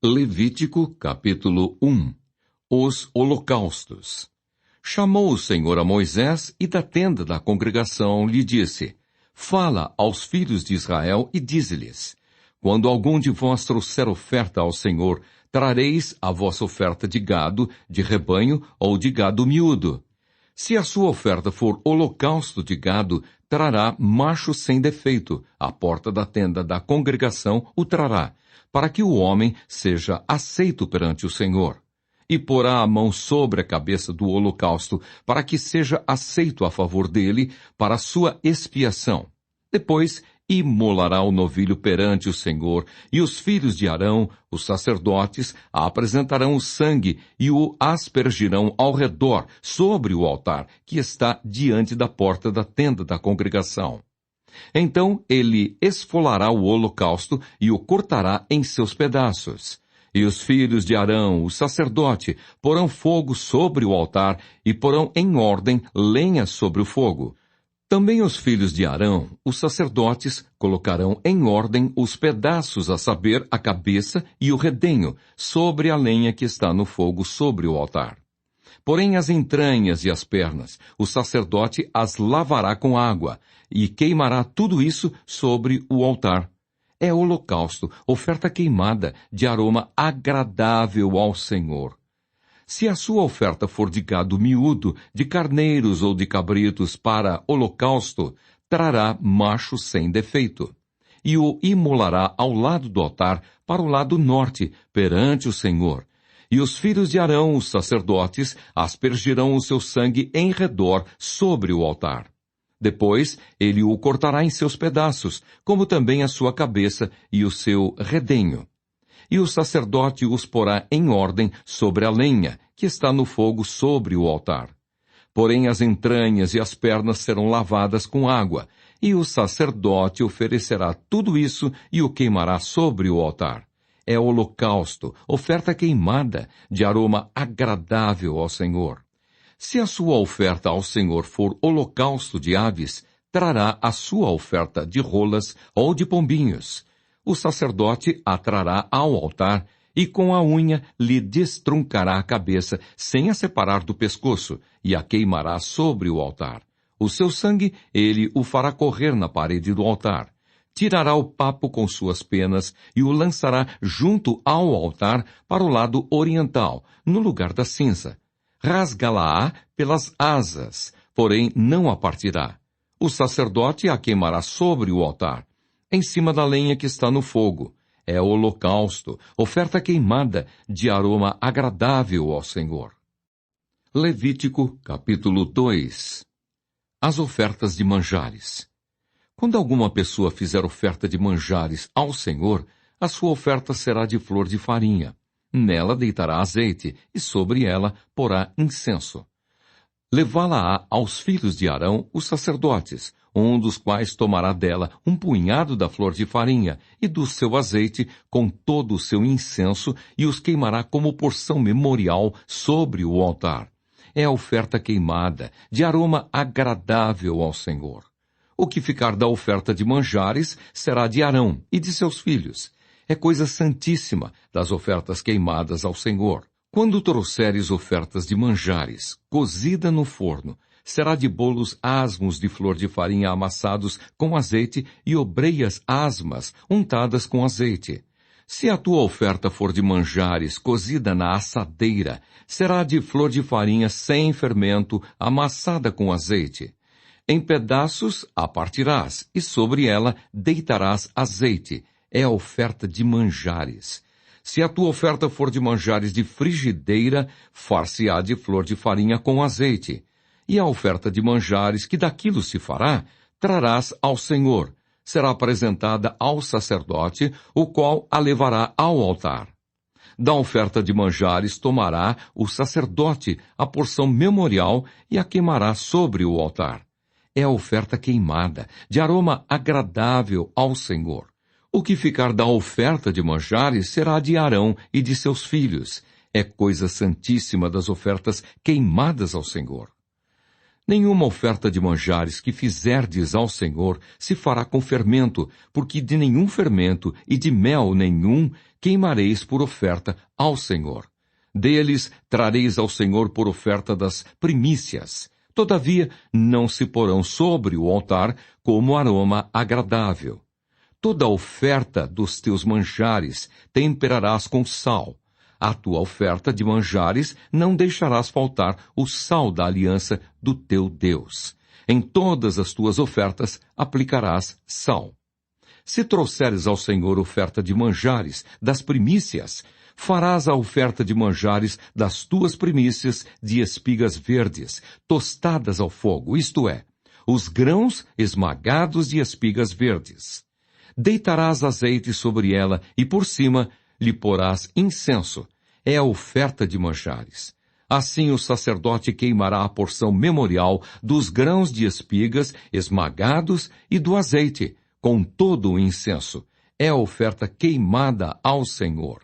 Levítico, capítulo 1. Os holocaustos. Chamou o Senhor a Moisés e da tenda da congregação lhe disse: Fala aos filhos de Israel e dize-lhes: Quando algum de vós trouxer oferta ao Senhor, trareis a vossa oferta de gado, de rebanho ou de gado miúdo. Se a sua oferta for holocausto de gado, trará macho sem defeito. À porta da tenda da congregação o trará, para que o homem seja aceito perante o Senhor. E porá a mão sobre a cabeça do holocausto, para que seja aceito a favor dele, para a sua expiação. Depois imolará o novilho perante o Senhor, e os filhos de Arão, os sacerdotes, apresentarão o sangue e o aspergirão ao redor, sobre o altar, que está diante da porta da tenda da congregação. Então ele esfolará o holocausto e o cortará em seus pedaços. E os filhos de Arão, o sacerdote, porão fogo sobre o altar e porão em ordem lenha sobre o fogo. Também os filhos de Arão, os sacerdotes, colocarão em ordem os pedaços, a saber, a cabeça e o redenho, sobre a lenha que está no fogo sobre o altar. Porém as entranhas e as pernas, o sacerdote as lavará com água, e queimará tudo isso sobre o altar. É holocausto, oferta queimada, de aroma agradável ao Senhor. Se a sua oferta for de gado miúdo, de carneiros ou de cabritos para holocausto, trará macho sem defeito. E o imolará ao lado do altar, para o lado norte, perante o Senhor. E os filhos de Arão, os sacerdotes, aspergirão o seu sangue em redor sobre o altar. Depois, ele o cortará em seus pedaços, como também a sua cabeça e o seu redenho. E o sacerdote os porá em ordem sobre a lenha, que está no fogo sobre o altar. Porém as entranhas e as pernas serão lavadas com água, e o sacerdote oferecerá tudo isso e o queimará sobre o altar. É holocausto, oferta queimada, de aroma agradável ao Senhor. Se a sua oferta ao Senhor for holocausto de aves, trará a sua oferta de rolas ou de pombinhos. O sacerdote a trará ao altar e com a unha lhe destruncará a cabeça, sem a separar do pescoço, e a queimará sobre o altar. O seu sangue ele o fará correr na parede do altar. Tirará o papo com suas penas e o lançará junto ao altar para o lado oriental, no lugar da cinza. Rasgá-la-á pelas asas, porém não a partirá. O sacerdote a queimará sobre o altar, em cima da lenha que está no fogo. É holocausto, oferta queimada, de aroma agradável ao Senhor. Levítico, capítulo 2. As ofertas de manjares. Quando alguma pessoa fizer oferta de manjares ao Senhor, a sua oferta será de flor de farinha. Nela deitará azeite, e sobre ela porá incenso. Levá-la-á aos filhos de Arão, os sacerdotes, um dos quais tomará dela um punhado da flor de farinha e do seu azeite com todo o seu incenso e os queimará como porção memorial sobre o altar. É a oferta queimada, de aroma agradável ao Senhor. O que ficar da oferta de manjares será de Arão e de seus filhos. É coisa santíssima das ofertas queimadas ao Senhor. Quando trouxeres ofertas de manjares, cozida no forno, será de bolos asmos de flor de farinha amassados com azeite e obreias asmas untadas com azeite. Se a tua oferta for de manjares cozida na assadeira, será de flor de farinha sem fermento, amassada com azeite. Em pedaços a partirás, e sobre ela deitarás azeite. É a oferta de manjares. Se a tua oferta for de manjares de frigideira, far-se-á de flor de farinha com azeite. E a oferta de manjares que daquilo se fará, trarás ao Senhor. Será apresentada ao sacerdote, o qual a levará ao altar. Da oferta de manjares tomará o sacerdote a porção memorial e a queimará sobre o altar. É a oferta queimada, de aroma agradável ao Senhor. O que ficar da oferta de manjares será de Arão e de seus filhos. É coisa santíssima das ofertas queimadas ao Senhor. Nenhuma oferta de manjares que fizerdes ao Senhor se fará com fermento, porque de nenhum fermento e de mel nenhum queimareis por oferta ao Senhor. Deles trareis ao Senhor por oferta das primícias. Todavia, não se porão sobre o altar como aroma agradável. Toda oferta dos teus manjares temperarás com sal. A tua oferta de manjares não deixarás faltar o sal da aliança do teu Deus. Em todas as tuas ofertas aplicarás sal. Se trouxeres ao Senhor oferta de manjares das primícias, farás a oferta de manjares das tuas primícias de espigas verdes, tostadas ao fogo, isto é, os grãos esmagados de espigas verdes. Deitarás azeite sobre ela e por cima lhe porás incenso. É a oferta de manjares. Assim o sacerdote queimará a porção memorial dos grãos de espigas esmagados e do azeite, com todo o incenso. É a oferta queimada ao Senhor.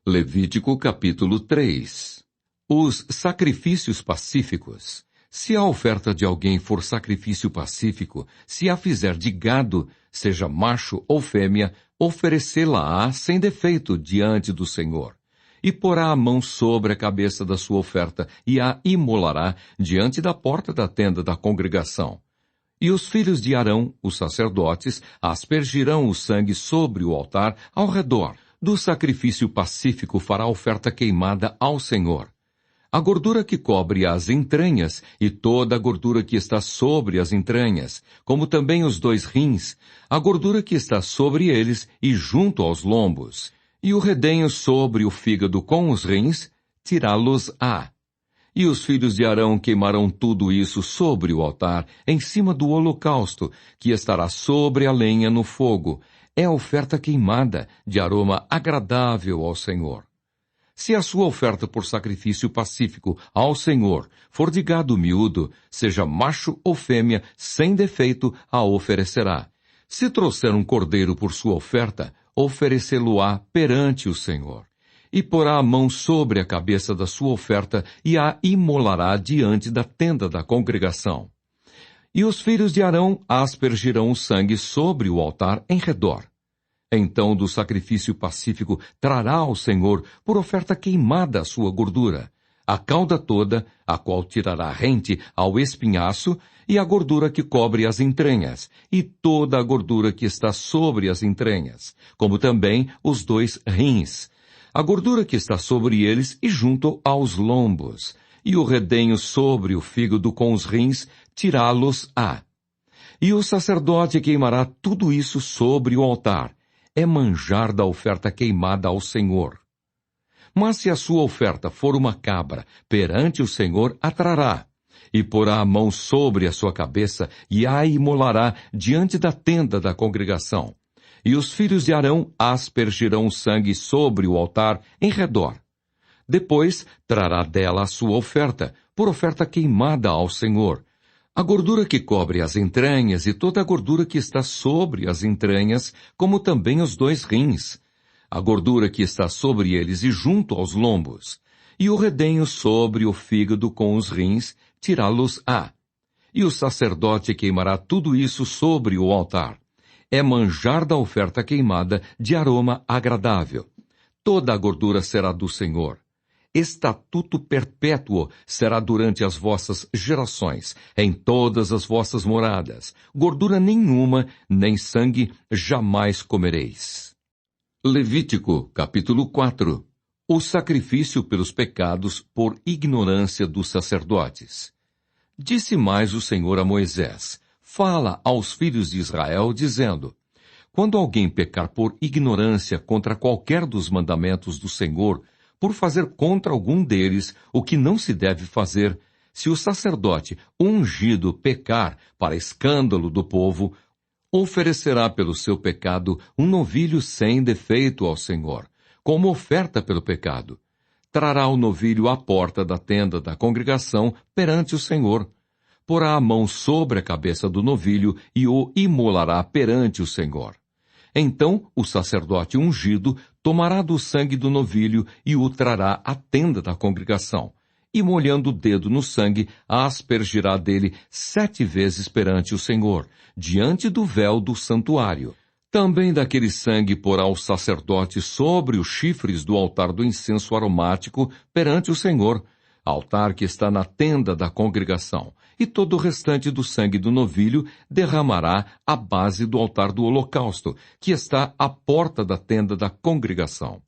Levítico capítulo 3. Os sacrifícios pacíficos. Se a oferta de alguém for sacrifício pacífico, se a fizer de gado, seja macho ou fêmea, oferecê-la-á sem defeito diante do Senhor. E porá a mão sobre a cabeça da sua oferta e a imolará diante da porta da tenda da congregação. E os filhos de Arão, os sacerdotes, aspergirão o sangue sobre o altar ao redor. Do sacrifício pacífico fará oferta queimada ao Senhor. A gordura que cobre as entranhas e toda a gordura que está sobre as entranhas, como também os 2 rins, a gordura que está sobre eles e junto aos lombos, e o redenho sobre o fígado com os rins, tirá-los-á. E os filhos de Arão queimarão tudo isso sobre o altar, em cima do holocausto, que estará sobre a lenha no fogo. É a oferta queimada, de aroma agradável ao Senhor. Se a sua oferta por sacrifício pacífico ao Senhor for de gado miúdo, seja macho ou fêmea, sem defeito, a oferecerá. Se trouxer um cordeiro por sua oferta, oferecê-lo-á perante o Senhor. E porá a mão sobre a cabeça da sua oferta e a imolará diante da tenda da congregação. E os filhos de Arão aspergirão o sangue sobre o altar em redor. Então do sacrifício pacífico trará ao Senhor por oferta queimada a sua gordura, a cauda toda, a qual tirará rente ao espinhaço, e a gordura que cobre as entranhas, e toda a gordura que está sobre as entranhas, como também os 2 rins, a gordura que está sobre eles e junto aos lombos, e o redenho sobre o fígado com os rins, tirá-los-á. E o sacerdote queimará tudo isso sobre o altar. É manjar da oferta queimada ao Senhor. Mas se a sua oferta for uma cabra, perante o Senhor a trará, e porá a mão sobre a sua cabeça e a imolará diante da tenda da congregação. E os filhos de Arão aspergirão o sangue sobre o altar em redor. Depois trará dela a sua oferta, por oferta queimada ao Senhor. A gordura que cobre as entranhas e toda a gordura que está sobre as entranhas, como também os 2 rins, a gordura que está sobre eles e junto aos lombos, e o redenho sobre o fígado com os rins, tirá-los-á. E o sacerdote queimará tudo isso sobre o altar. É manjar da oferta queimada de aroma agradável. Toda a gordura será do Senhor. Estatuto perpétuo será durante as vossas gerações, em todas as vossas moradas. Gordura nenhuma, nem sangue, jamais comereis. Levítico, capítulo 4. O sacrifício pelos pecados por ignorância dos sacerdotes. Disse mais o Senhor a Moisés: fala aos filhos de Israel, dizendo: quando alguém pecar por ignorância contra qualquer dos mandamentos do Senhor, por fazer contra algum deles o que não se deve fazer, se o sacerdote ungido pecar para escândalo do povo, oferecerá pelo seu pecado um novilho sem defeito ao Senhor, como oferta pelo pecado. Trará o novilho à porta da tenda da congregação perante o Senhor. Porá a mão sobre a cabeça do novilho e o imolará perante o Senhor. Então o sacerdote ungido tomará do sangue do novilho e o trará à tenda da congregação. e molhando o dedo no sangue, aspergirá dele 7 vezes perante o Senhor, diante do véu do santuário. Também daquele sangue porá o sacerdote sobre os chifres do altar do incenso aromático perante o Senhor, altar que está na tenda da congregação, e todo o restante do sangue do novilho derramará à base do altar do holocausto, que está à porta da tenda da congregação.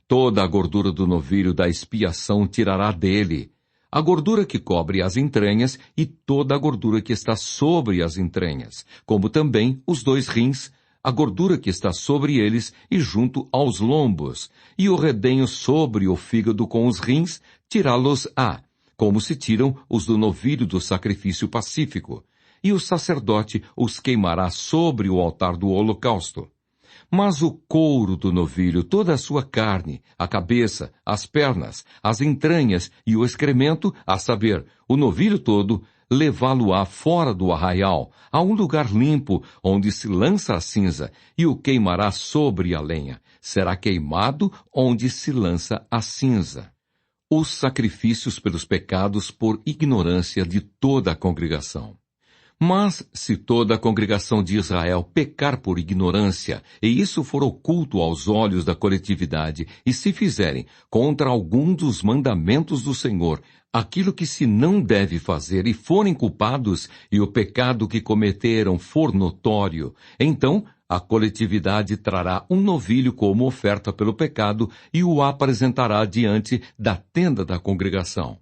Toda a gordura do novilho da expiação tirará dele, a gordura que cobre as entranhas e toda a gordura que está sobre as entranhas, como também os 2 rins, a gordura que está sobre eles e junto aos lombos, e o redenho sobre o fígado com os rins, tirá-los-á, como se tiram os do novilho do sacrifício pacífico, e o sacerdote os queimará sobre o altar do holocausto. Mas o couro do novilho, toda a sua carne, a cabeça, as pernas, as entranhas e o excremento, a saber, o novilho todo, levá-lo-á fora do arraial, a um lugar limpo, onde se lança a cinza, e o queimará sobre a lenha. Será queimado onde se lança a cinza. Os sacrifícios pelos pecados por ignorância de toda a congregação. Mas, se toda a congregação de Israel pecar por ignorância, e isso for oculto aos olhos da coletividade, e se fizerem contra algum dos mandamentos do Senhor, aquilo que se não deve fazer, e forem culpados, e o pecado que cometeram for notório, então a coletividade trará um novilho como oferta pelo pecado e o apresentará diante da tenda da congregação.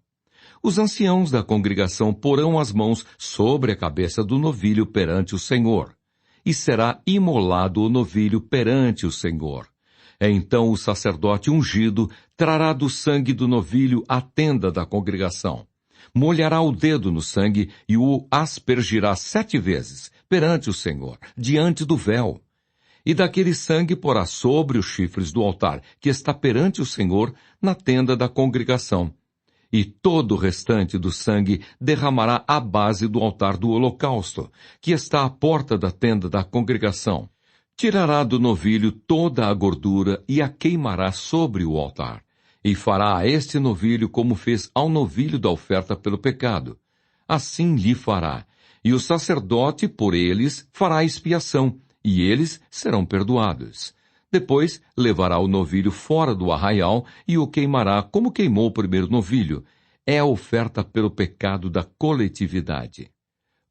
Os anciãos da congregação porão as mãos sobre a cabeça do novilho perante o Senhor, e será imolado o novilho perante o Senhor. Então o sacerdote ungido trará do sangue do novilho a tenda da congregação. Molhará o dedo no sangue e o aspergirá 7 vezes perante o Senhor, diante do véu. E daquele sangue porá sobre os chifres do altar, que está perante o Senhor, na tenda da congregação. E todo o restante do sangue derramará à base do altar do holocausto, que está à porta da tenda da congregação. Tirará do novilho toda a gordura e a queimará sobre o altar. E fará a este novilho como fez ao novilho da oferta pelo pecado. Assim lhe fará. E o sacerdote, por eles, fará expiação, e eles serão perdoados. Depois levará o novilho fora do arraial e o queimará como queimou o primeiro novilho. É a oferta pelo pecado da coletividade.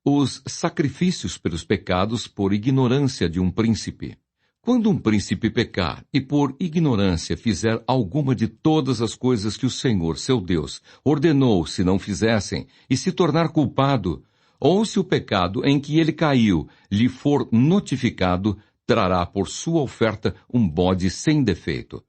Os sacrifícios pelos pecados por ignorância de um príncipe. Quando um príncipe pecar e por ignorância fizer alguma de todas as coisas que o Senhor, seu Deus, ordenou se não fizessem, e se tornar culpado, ou se o pecado em que ele caiu lhe for notificado, trará por sua oferta um bode sem defeito.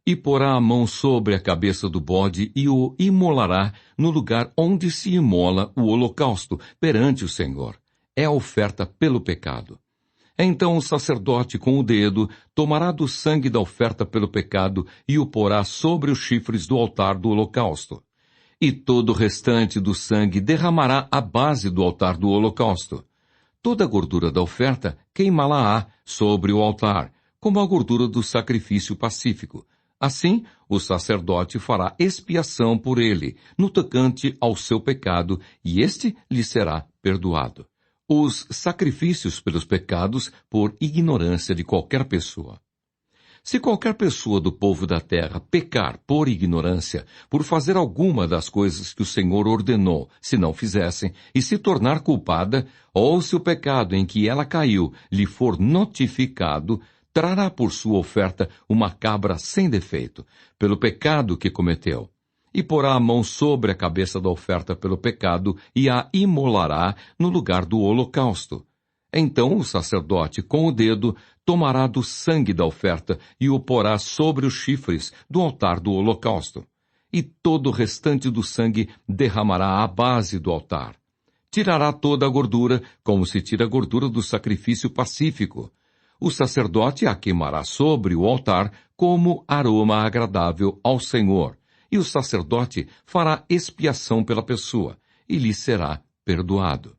E porá a mão sobre a cabeça do bode e o imolará no lugar onde se imola o holocausto, perante o Senhor. É a oferta pelo pecado. Então o sacerdote com o dedo tomará do sangue da oferta pelo pecado e o porá sobre os chifres do altar do holocausto. E todo o restante do sangue derramará à base do altar do holocausto. Toda a gordura da oferta queimá-la-á sobre o altar, como a gordura do sacrifício pacífico. Assim, o sacerdote fará expiação por ele, no tocante ao seu pecado, e este lhe será perdoado. Os sacrifícios pelos pecados por ignorância de qualquer pessoa. Se qualquer pessoa do povo da terra pecar por ignorância, por fazer alguma das coisas que o Senhor ordenou, se não fizessem, e se tornar culpada, ou se o pecado em que ela caiu lhe for notificado, trará por sua oferta uma cabra sem defeito, pelo pecado que cometeu. E porá a mão sobre a cabeça da oferta pelo pecado e a imolará no lugar do holocausto. Então o sacerdote, com o dedo, tomará do sangue da oferta e o porá sobre os chifres do altar do holocausto. E todo o restante do sangue derramará à base do altar. Tirará toda a gordura, como se tira a gordura do sacrifício pacífico. O sacerdote a queimará sobre o altar como aroma agradável ao Senhor. E o sacerdote fará expiação pela pessoa, e lhe será perdoado.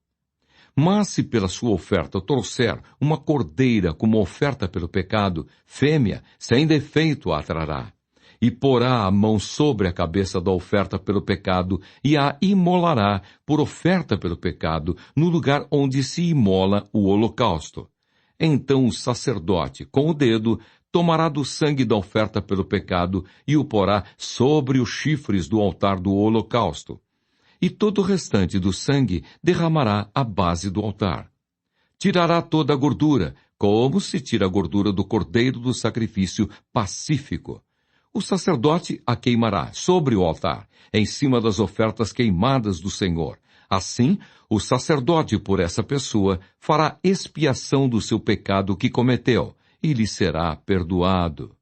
Mas se pela sua oferta trouxer uma cordeira como oferta pelo pecado, fêmea, sem defeito a trará. e porá a mão sobre a cabeça da oferta pelo pecado, e a imolará por oferta pelo pecado, no lugar onde se imola o holocausto. Então o sacerdote, com o dedo, tomará do sangue da oferta pelo pecado e o porá sobre os chifres do altar do holocausto. E todo o restante do sangue derramará à base do altar. Tirará toda a gordura, como se tira a gordura do cordeiro do sacrifício pacífico. O sacerdote a queimará sobre o altar, em cima das ofertas queimadas do Senhor. Assim, o sacerdote por essa pessoa fará expiação do seu pecado que cometeu, e lhe será perdoado.